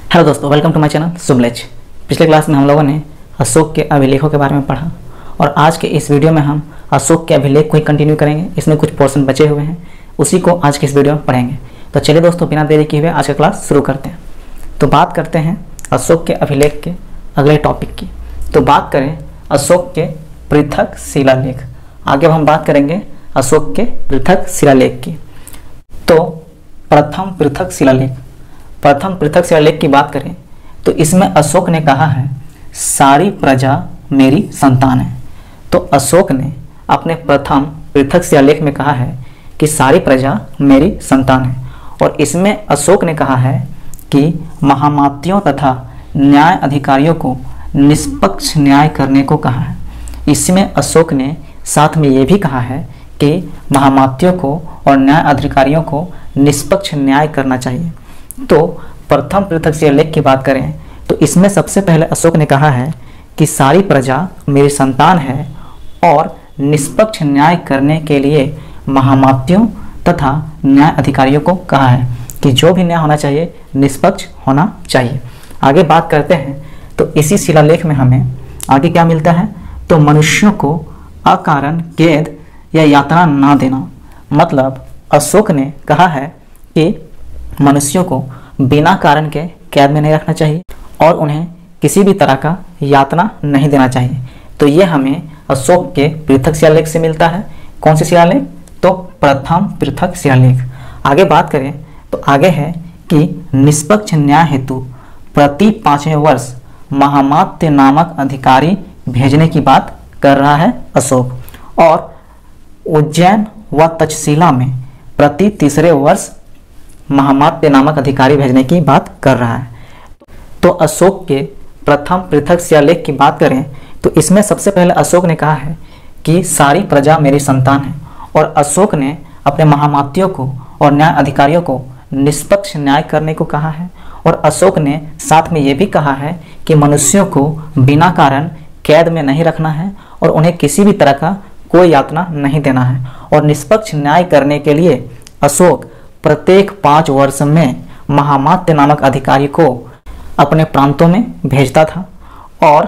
Hello दोस्तों, welcome to my channel सुबलेज। पिछले class में हम लोगों ने अशोक के अभिलेखों के बारे में पढ़ा और आज के इस वीडियो में हम अशोक के अभिलेख को ही कंटिन्यू करेंगे। इसमें कुछ पोर्शन बचे हुए हैं, उसी को आज के इस वीडियो में पढ़ेंगे। तो चलिए दोस्तों, बिना देरी किए हुए आज का क्लास शुरू करते हैं। तो बात करते हैं अशोक के अभिलेख के अगले टॉपिक की। तो बात करें अशोक के पृथक शिलालेख। आगे हम बात करेंगे अशोक के पृथक शिलालेख की। तो प्रथम पृथक शिलालेख की बात करें तो इसमें अशोक ने कहा है सारी प्रजा मेरी संतान है। तो अशोक ने अपने प्रथम पृथक शिलालेख में कहा है कि सारी प्रजा मेरी संतान है। और इसमें अशोक ने कहा है कि महामात्यों तथा न्याय अधिकारियों को निष्पक्ष न्याय करने को कहा है। इसमें अशोक ने साथ में ये भी कहा है कि महामात्यों को और न्याय अधिकारियों को निष्पक्ष न्याय करना चाहिए। तो प्रथम पृथक शिलालेख की बात करें तो इसमें सबसे पहले अशोक ने कहा है कि सारी प्रजा मेरी संतान है और निष्पक्ष न्याय करने के लिए महामात्यों तथा न्याय अधिकारियों को कहा है कि जो भी न्याय होना चाहिए निष्पक्ष होना चाहिए। आगे बात करते हैं तो इसी शिलालेख में हमें आगे क्या मिलता है, तो मनुष्यों को अकारण कैद या यातना ना देना। मतलब अशोक ने कहा है कि मनुष्यों को बिना कारण के कैद में नहीं रखना चाहिए और उन्हें किसी भी तरह का यातना नहीं देना चाहिए। तो ये हमें अशोक के पृथक शिलालेख से मिलता है। कौन से शिलालेख, तो प्रथम पृथक शिलालेख। आगे बात करें तो आगे है कि निष्पक्ष न्याय हेतु प्रति 5वें वर्ष महामात्य नामक अधिकारी भेजने की बात कर रहा है अशोक। और उज्जैन व तक्षशिला में प्रति 3रे वर्ष महामात्य नामक अधिकारी भेजने की बात कर रहा है। तो अशोक के प्रथम पृथक शिलालेख की बात करें तो इसमें सबसे पहले अशोक ने कहा है कि सारी प्रजा मेरी संतान है और अशोक ने अपने महामात्यों को और न्याय अधिकारियों को निष्पक्ष न्याय करने को कहा है। और अशोक ने साथ में ये भी कहा है कि मनुष्यों को बिना कारण कैद में नहीं रखना है और उन्हें किसी भी तरह का कोई यातना नहीं देना है। और निष्पक्ष न्याय करने के लिए अशोक प्रत्येक 5 वर्ष में महामात्य नामक अधिकारी को अपने प्रांतों में भेजता था। और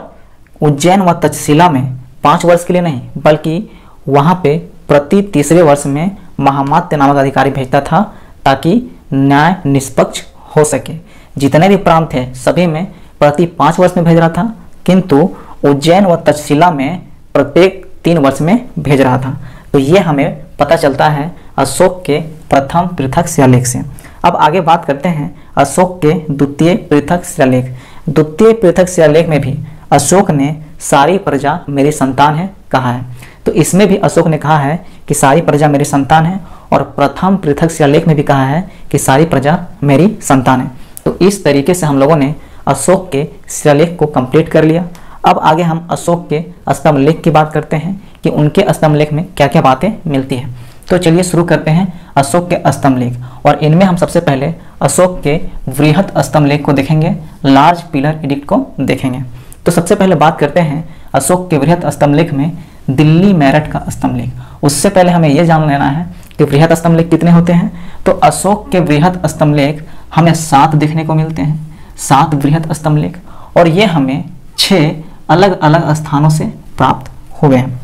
उज्जैन व तक्षशिला में 5 वर्ष के लिए नहीं बल्कि वहाँ पे प्रति 3रे वर्ष में महामात्य नामक अधिकारी भेजता था ताकि न्याय निष्पक्ष हो सके। जितने भी प्रांत थे सभी में प्रति 5 वर्ष में भेज रहा था, किंतु उज्जैन व तक्षशिला में प्रत्येक 3 वर्ष में भेज रहा था। तो ये हमें पता चलता है अशोक के प्रथम पृथक शिलालेख से। अब आगे बात करते हैं अशोक के द्वितीय पृथक शिलालेख। द्वितीय पृथक शिलालेख में भी अशोक ने सारी प्रजा मेरी संतान है कहा है। तो इसमें भी अशोक ने कहा है कि सारी प्रजा मेरी संतान है और प्रथम पृथक शिलालेख में भी कहा है कि सारी प्रजा मेरी संतान है। तो इस तरीके से हम लोगों ने अशोक के शिलालेख को कंप्लीट कर लिया। अब आगे हम अशोक के स्तंभलेख की बात करते हैं कि उनके स्तंभलेख में क्या क्या बातें मिलती हैं। तो चलिए शुरू करते हैं अशोक के स्तंभलेख। और इनमें हम सबसे पहले अशोक के वृहत स्तंभलेख को देखेंगे, लार्ज पिलर एडिक्ट को देखेंगे। तो सबसे पहले बात करते हैं अशोक के वृहत स्तंभलेख में दिल्ली मेरठ का स्तंभलेख। उससे पहले हमें यह जान लेना है कि वृहत स्तंभलेख कितने होते हैं। तो अशोक के वृहत स्तंभलेख हमें 7 देखने को मिलते हैं, 7 वृहत स्तंभलेख। और ये हमें 6 अलग अलग स्थानों से प्राप्त हुए हैं।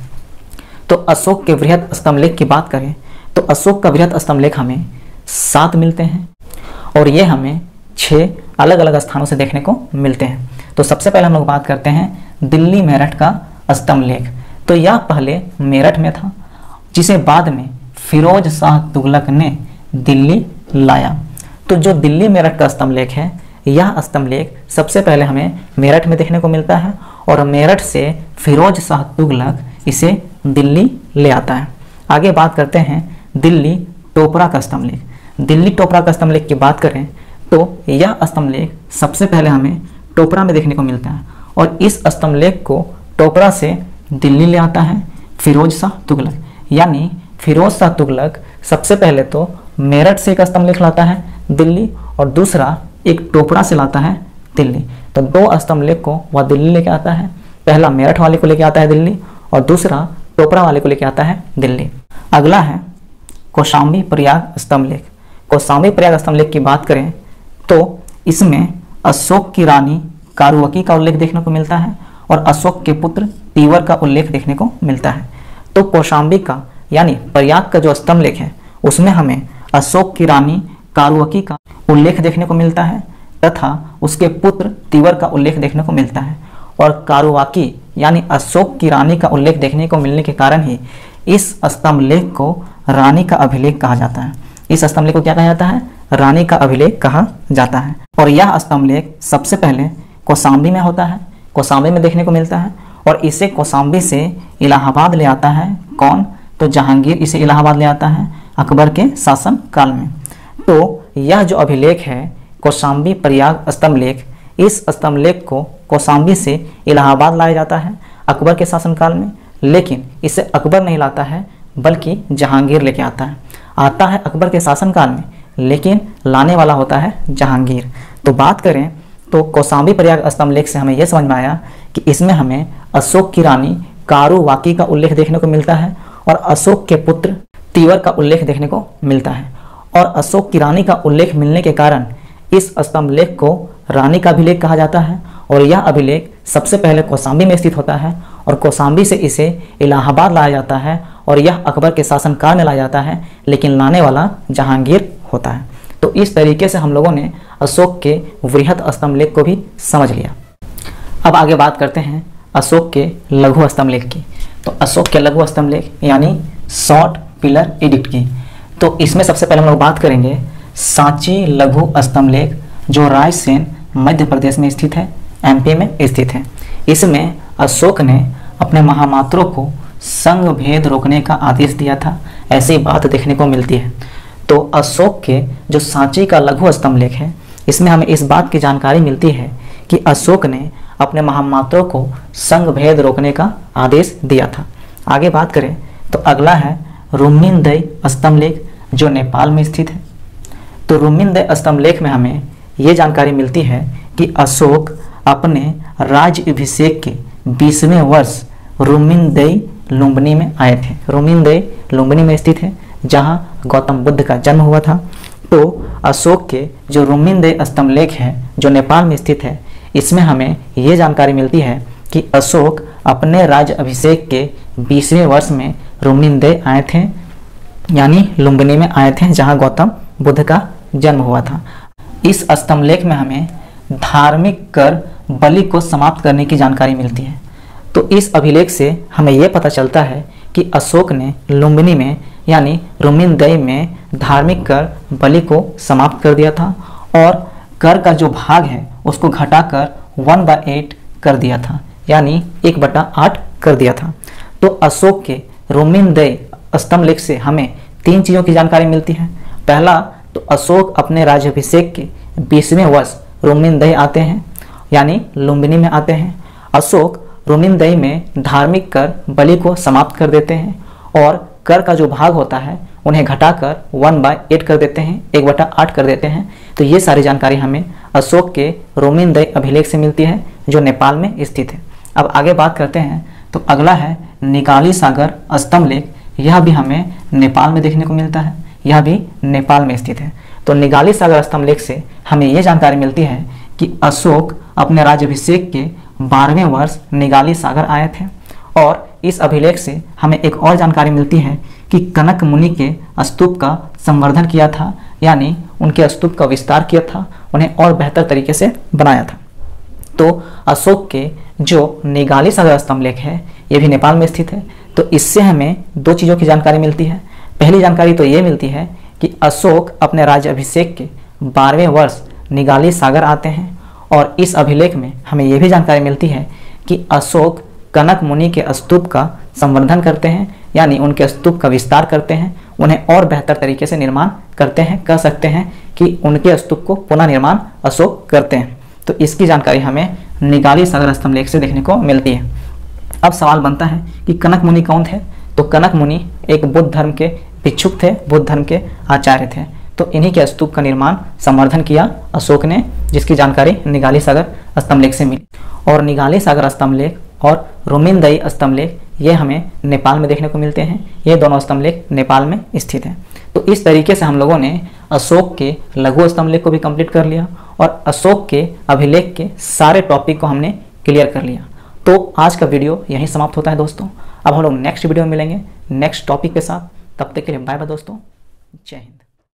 तो अशोक के वृहत स्तंभलेख की बात करें तो अशोक का वृहत स्तंभलेख हमें 7 मिलते हैं और ये हमें 6 अलग अलग स्थानों से देखने को मिलते हैं। तो सबसे पहले हम लोग बात करते हैं दिल्ली मेरठ का स्तंभलेख। तो यह पहले मेरठ में था जिसे बाद में फिरोज शाह तुगलक ने दिल्ली लाया। तो जो दिल्ली मेरठ का स्तंभलेख है यह स्तंभलेख सबसे पहले हमें मेरठ में देखने को मिलता है और मेरठ से फिरोज शाह तुगलक इसे दिल्ली ले आता है। आगे बात करते हैं दिल्ली टोपरा का स्तंभलेख। दिल्ली टोपरा का स्तंभलेख की बात करें तो यह स्तंभलेख सबसे पहले हमें टोपरा में देखने को मिलता है और इस स्तंभलेख को टोपरा से दिल्ली ले आता है फिरोज शाह तुगलक। यानी फिरोज शाह तुगलक सबसे पहले तो मेरठ से एक स्तंभलेख लाता है दिल्ली और दूसरा एक टोपरा से लाता है दिल्ली। तो 2 स्तंभलेख को वह दिल्ली लेके आता है। पहला मेरठ वाले को लेके आता है दिल्ली और दूसरा टोपरा वाले को लेके आता है दिल्ली। अगला है कौशाम्बी प्रयाग स्तंभलेख। कौशाम्बी प्रयाग स्तंभलेख की बात करें तो इसमें अशोक की रानी कारुवकी का उल्लेख देखने को मिलता है और अशोक के पुत्र तीवर का उल्लेख देखने को मिलता है। तो कौशाम्बी का यानी प्रयाग का जो स्तंभ लेख है उसमें हमें अशोक की रानी कारुवकी का उल्लेख देखने को मिलता है तथा उसके पुत्र तीवर का उल्लेख देखने को मिलता है। और कारुवाकी यानी अशोक की रानी का उल्लेख देखने को मिलने के कारण ही इस स्तंभ लेख को रानी का अभिलेख कहा जाता है। इस स्तंभ लेख को क्या कहा जाता है? रानी का अभिलेख कहा जाता है। और यह स्तंभ लेख सबसे पहले कौशाम्बी में होता है, कौशाम्बी में देखने को मिलता है और इसे कौशाम्बी से इलाहाबाद ले आता है कौन? तो जहांगीर इसे इलाहाबाद ले आता है अकबर के शासन काल में। तो यह जो अभिलेख है कौशाम्बी प्रयाग स्तंभ लेख, इस स्तंभ लेख को कौशाम्बी से इलाहाबाद लाया जाता है अकबर के शासनकाल में, लेकिन इसे अकबर नहीं लाता है बल्कि जहांगीर लेके आता है अकबर के शासनकाल में, लेकिन लाने वाला होता है जहांगीर। तो बात करें तो कौशाम्बी प्रयाग स्तंभ लेख से हमें यह समझ में आया कि इसमें हमें अशोक की रानी कारुवाकी का उल्लेख देखने को मिलता है और अशोक के पुत्र तीवर का उल्लेख देखने को मिलता है। और अशोक की रानी का उल्लेख मिलने के कारण इस स्तंभ लेख को रानी का अभिलेख कहा जाता है और यह अभिलेख सबसे पहले कौशाम्बी में स्थित होता है और कौशाम्बी से इसे इलाहाबाद लाया जाता है और यह अकबर के शासनकाल में लाया जाता है, लेकिन लाने वाला जहांगीर होता है। तो इस तरीके से हम लोगों ने अशोक के वृहद स्तंभ लेख को भी समझ लिया। अब आगे बात करते हैं अशोक के लघु स्तंभ लेख की। तो अशोक के लघु स्तंभ लेख यानी शॉर्ट पिलर एडिक्ट की, तो इसमें सबसे पहले हम लोग बात करेंगे सांची लघु स्तंभ लेख जो रायसेन मध्य प्रदेश में स्थित है, एमपी में स्थित है। इसमें अशोक ने अपने महामात्रों को संघ भेद रोकने का आदेश दिया था, ऐसी बात देखने को मिलती है। तो अशोक के जो सांची का लघु स्तंभ लेख है इसमें हमें इस बात की जानकारी मिलती है कि अशोक ने अपने महामात्रों को संघ भेद रोकने का आदेश दिया था। आगे बात करें तो अगला है रुम्मीनदई स्तंभ लेख जो नेपाल में स्थित है। तो रुम्मीनदई स्तंभ लेख में हमें ये जानकारी मिलती है कि अशोक अपने राज्य अभिषेक के 20वें वर्ष रुम्मीनदई लुम्बिनी में आए थे। रुम्मीनदई लुम्बिनी में स्थित है जहां गौतम बुद्ध का जन्म हुआ था। तो अशोक के जो रुम्मीनदई स्तंभ लेख है जो नेपाल में स्थित है, इसमें हमें ये जानकारी मिलती है कि अशोक अपने राज्य अभिषेक के 20वें वर्ष में रुम्मीनदई आए थे, यानी लुम्बिनी में आए थे जहां गौतम बुद्ध का जन्म हुआ था। इस स्तंभ लेख में हमें धार्मिक कर बलि को समाप्त करने की जानकारी मिलती है। तो इस अभिलेख से हमें यह पता चलता है कि अशोक ने लुम्बिनी में यानी रुम्मीनदई में धार्मिक कर बलि को समाप्त कर दिया था और कर का जो भाग है उसको घटाकर 1/8 कर दिया था, यानी 1/8 कर दिया था। तो अशोक के रुम्मीनदई स्तंभ लेख से हमें 3 चीज़ों की जानकारी मिलती है। पहला तो अशोक अपने राज्याभिषेक के 20वें वर्ष रुम्मीनदई आते हैं, यानी लुम्बिनी में आते हैं। अशोक रुम्मीनदई में धार्मिक कर बलि को समाप्त कर देते हैं और कर का जो भाग होता है उन्हें घटाकर 1/8 कर देते हैं, 1/8 कर देते हैं। तो ये सारी जानकारी हमें अशोक के रुम्मीनदई अभिलेख से मिलती है जो नेपाल में स्थित है। अब आगे बात करते हैं तो अगला है निकाली सागर स्तंभ लेख। यह भी हमें नेपाल में देखने को मिलता है, यह भी नेपाल में स्थित है। तो निकाली सागर स्तंभ लेख से हमें यह जानकारी मिलती है कि अशोक अपने राज्याभिषेक के 12वें वर्ष निकाली सागर आए थे। और इस अभिलेख से हमें एक और जानकारी मिलती है कि कनक मुनि के स्तूप का संवर्धन किया था, यानी उनके स्तूप का विस्तार किया था, उन्हें और बेहतर तरीके से बनाया था। तो अशोक के जो निकाली सागर स्तंभ लेख है ये भी नेपाल में स्थित है। तो इससे हमें 2 चीज़ों की जानकारी मिलती है। पहली जानकारी तो ये मिलती है कि अशोक अपने राज्याभिषेक के 12वें वर्ष निकाली सागर आते हैं और इस अभिलेख में हमें यह भी जानकारी मिलती है कि अशोक कनक मुनि के स्तूप का संवर्धन करते हैं, यानी उनके स्तूप का विस्तार करते हैं, उन्हें और बेहतर तरीके से निर्माण करते हैं, कह सकते हैं कि उनके स्तूप को पुनः निर्माण अशोक करते हैं। तो इसकी जानकारी हमें निकाली सागर स्तंभ लेख से देखने को मिलती है। अब सवाल बनता है कि कनक मुनि कौन थे? तो कनक मुनि एक बुद्ध धर्म के भिक्षुक थे, बुद्ध धर्म के आचार्य थे। तो इन्हीं के स्तूप का निर्माण संवर्धन किया अशोक ने, जिसकी जानकारी निकाली सागर स्तंभ लेख से मिली। और निकाली सागर स्तंभ लेख और रुम्मीनदई स्तंभ लेख ये हमें नेपाल में देखने को मिलते हैं। ये दोनों स्तंभ लेख नेपाल में स्थित हैं। तो इस तरीके से हम लोगों ने अशोक के लघु स्तंभ लेख को भी कंप्लीट कर लिया और अशोक के अभिलेख के सारे टॉपिक को हमने क्लियर कर लिया। तो आज का वीडियो यहीं समाप्त होता है दोस्तों। अब हम लोग नेक्स्ट वीडियो में मिलेंगे नेक्स्ट टॉपिक के साथ। तब तक के लिए बाय बाय दोस्तों, जय हिंद।